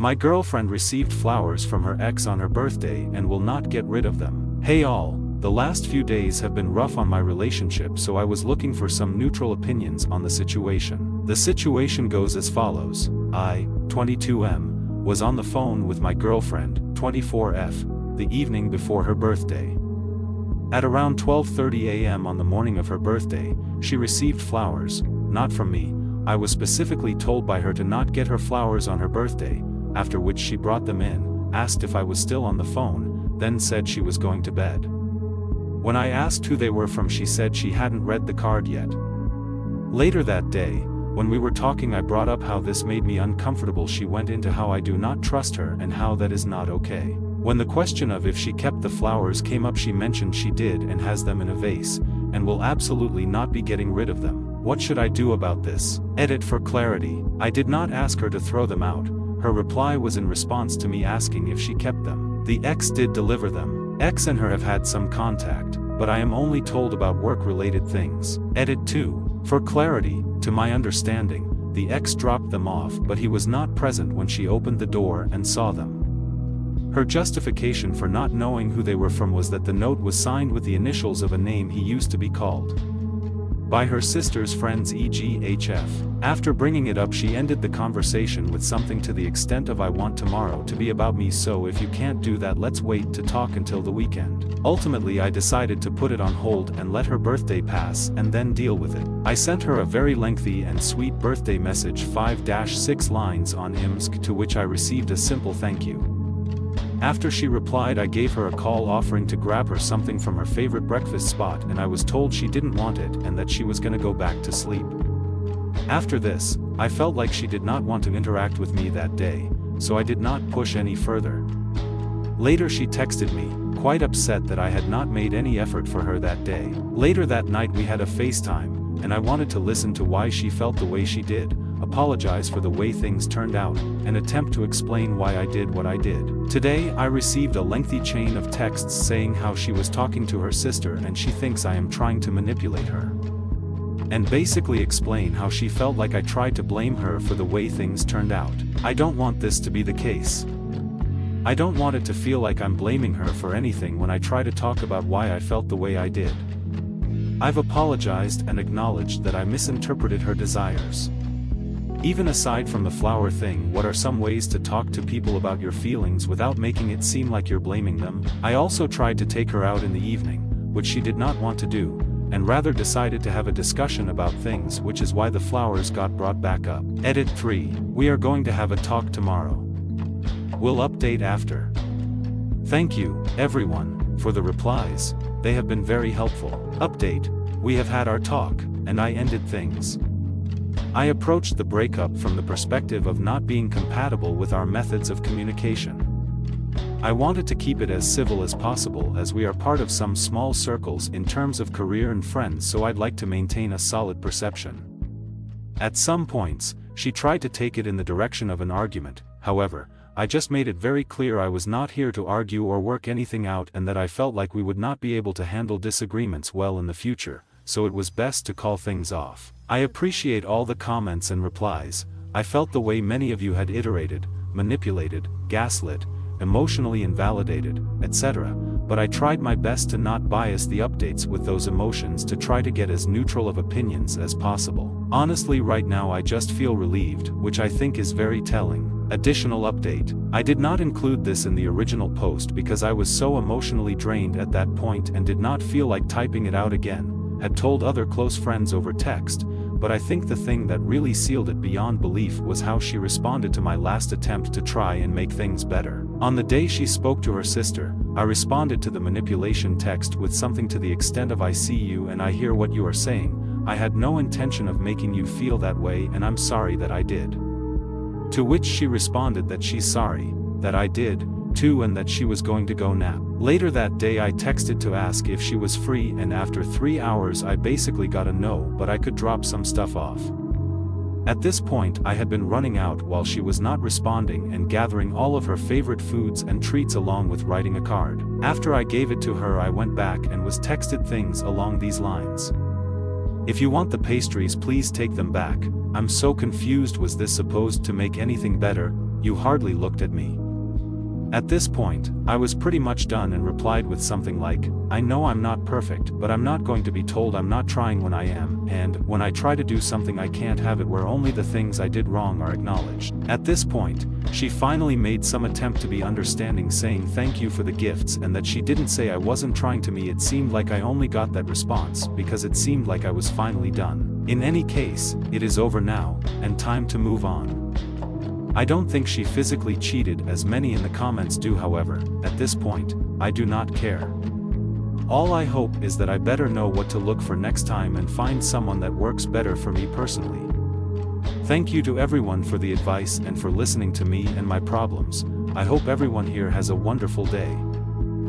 My girlfriend received flowers from her ex on her birthday and will not get rid of them. Hey all, the last few days have been rough on my relationship, so I was looking for some neutral opinions on the situation. The situation goes as follows. I, 22M, was on the phone with my girlfriend, 24F, the evening before her birthday. At around 12:30 a.m. on the morning of her birthday, she received flowers, not from me. I was specifically told by her to not get her flowers on her birthday, after which she brought them in, asked if I was still on the phone, then said she was going to bed. When I asked who they were from, she said she hadn't read the card yet. Later that day, when we were talking, I brought up how this made me uncomfortable. She went into how I do not trust her and how that is not okay. When the question of if she kept the flowers came up, she mentioned she did and has them in a vase, and will absolutely not be getting rid of them. What should I do about this? Edit for clarity. I did not ask her to throw them out. Her reply was in response to me asking if she kept them. The ex did deliver them. Ex and her have had some contact, but I am only told about work-related things. Edit 2. For clarity, to my understanding, the ex dropped them off, but he was not present when she opened the door and saw them. Her justification for not knowing who they were from was that the note was signed with the initials of a name he used to be called by her sister's friends, e.g. HF. After bringing it up, she ended the conversation with something to the extent of, "I want tomorrow to be about me, so if you can't do that, let's wait to talk until the weekend." Ultimately, I decided to put it on hold and let her birthday pass and then deal with it. I sent her a very lengthy and sweet birthday message, 5-6 lines on IMSC, to which I received a simple thank you. After she replied, I gave her a call offering to grab her something from her favorite breakfast spot, and I was told she didn't want it and that she was gonna go back to sleep. After this, I felt like she did not want to interact with me that day, so I did not push any further. Later she texted me, quite upset that I had not made any effort for her that day. Later that night we had a FaceTime, and I wanted to listen to why she felt the way she did, apologize for the way things turned out, and attempt to explain why I did what I did. Today, I received a lengthy chain of texts saying how she was talking to her sister and she thinks I am trying to manipulate her. And basically explain how she felt like I tried to blame her for the way things turned out. I don't want this to be the case. I don't want it to feel like I'm blaming her for anything when I try to talk about why I felt the way I did. I've apologized and acknowledged that I misinterpreted her desires. Even aside from the flower thing, what are some ways to talk to people about your feelings without making it seem like you're blaming them? I also tried to take her out in the evening, which she did not want to do, and rather decided to have a discussion about things, which is why the flowers got brought back up. Edit 3. We are going to have a talk tomorrow. We'll update after. Thank you, everyone, for the replies. They have been very helpful. Update. We have had our talk, and I ended things. I approached the breakup from the perspective of not being compatible with our methods of communication. I wanted to keep it as civil as possible, as we are part of some small circles in terms of career and friends, so I'd like to maintain a solid perception. At some points, she tried to take it in the direction of an argument. However, I just made it very clear I was not here to argue or work anything out, and that I felt like we would not be able to handle disagreements well in the future, so it was best to call things off. I appreciate all the comments and replies. I felt the way many of you had iterated, manipulated, gaslit, emotionally invalidated, etc., but I tried my best to not bias the updates with those emotions, to try to get as neutral of opinions as possible. Honestly, right now I just feel relieved, which I think is very telling. Additional update. I did not include this in the original post because I was so emotionally drained at that point and did not feel like typing it out again. Had told other close friends over text, but I think the thing that really sealed it beyond belief was how she responded to my last attempt to try and make things better. On the day she spoke to her sister, I responded to the manipulation text with something to the extent of, "I see you and I hear what you are saying. I had no intention of making you feel that way and I'm sorry that I did." To which she responded that she's sorry, that I did, too, and that she was going to go nap. Later that day I texted to ask if she was free, and after 3 hours I basically got a no, but I could drop some stuff off. At this point I had been running out while she was not responding and gathering all of her favorite foods and treats along with writing a card. After I gave it to her I went back and was texted things along these lines. "If you want the pastries, please take them back. I'm so confused, was this supposed to make anything better? you hardly looked at me. At this point, I was pretty much done and replied with something like, I know I'm not perfect, but I'm not going to be told I'm not trying when I am, and when I try to do something I can't have it where only the things I did wrong are acknowledged. At this point, she finally made some attempt to be understanding, saying thank you for the gifts and that she didn't say I wasn't trying. To me it seemed like I only got that response because it seemed like I was finally done. In any case, it is over now, and time to move on. I don't think she physically cheated as many in the comments do, however, at this point, I do not care. All I hope is that I better know what to look for next time and find someone that works better for me personally. Thank you to everyone for the advice and for listening to me and my problems. I hope everyone here has a wonderful day.